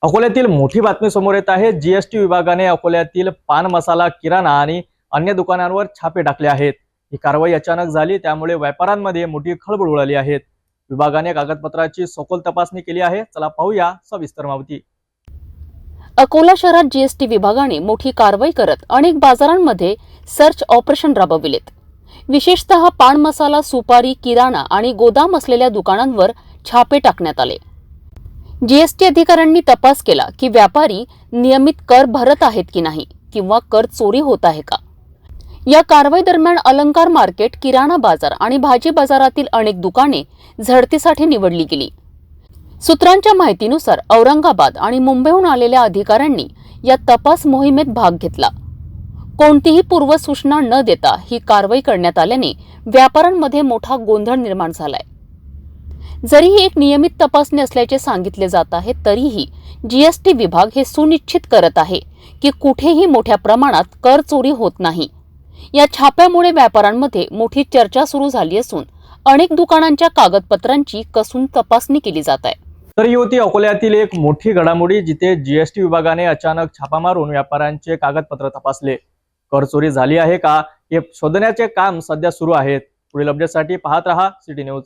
अकोल्यातील मोठी बातमी समोर येत आहे। जीएसटी विभागाने अकोल्यातील पान मसाला, किराणा आणि अन्य दुकानांवर छापे टाकले आहेत। ही कारवाई अचानक झाली, त्यामुळे व्यापाऱ्यांमध्ये मोठी खळबळ उडाली आहे। विभागाने कागदपत्राची सखोल तपासणी केली आहे। चला पाहूया सविस्तर माहिती। अकोला शहरात जीएसटी विभागाने मोठी कारवाई करत अनेक बाजारांमध्ये सर्च ऑपरेशन राबविलेत। विशेषतः पान मसाला, सुपारी, किराणा आणि गोदाम असलेल्या दुकानांवर छापे टाकण्यात आले। जीएसटी अधिकाऱ्यांनी तपास केला की व्यापारी नियमित कर भरत आहेत की नाही किंवा कर चोरी होत आहे का। या कारवाई दरम्यान अलंकार मार्केट, किराणा बाजार आणि भाजी बाजारातील अनेक दुकाने झडतीसाठी निवडली गेली। सूत्रांच्या माहितीनुसार औरंगाबाद आणि मुंबईहून आलेल्या अधिकाऱ्यांनी या तपास मोहिमेत भाग घेतला। कोणतीही पूर्वसूचना न देता ही कारवाई करण्यात आल्याने व्यापाऱ्यांमध्ये मोठा गोंधळ निर्माण झालाय। जरी ही एक नियमित तपासणी असल्याचे सांगितले जात आहे, तरीही जीएसटी विभाग हे सुनिश्चित करत आहे की कुठेही मोठ्या प्रमाणात कर चोरी होत नाही। या छाप्यामुळे व्यापाऱ्यांमध्ये मोठी चर्चा सुरू झाली असून अनेक दुकानांच्या कागदपत्रांची कसून तपासणी केली जात आहे। तर ही होती अकोल्यातील एक मोठी घडामोडी, जिथे जीएसटी विभागाने अचानक छापा मारून व्यापाऱ्यांचे कागदपत्र तपासले। कर चोरी झाली आहे का हे शोधण्याचे काम सध्या सुरू आहे। पुढील अपडेटसाठी पाहत रहा सिटी न्यूज।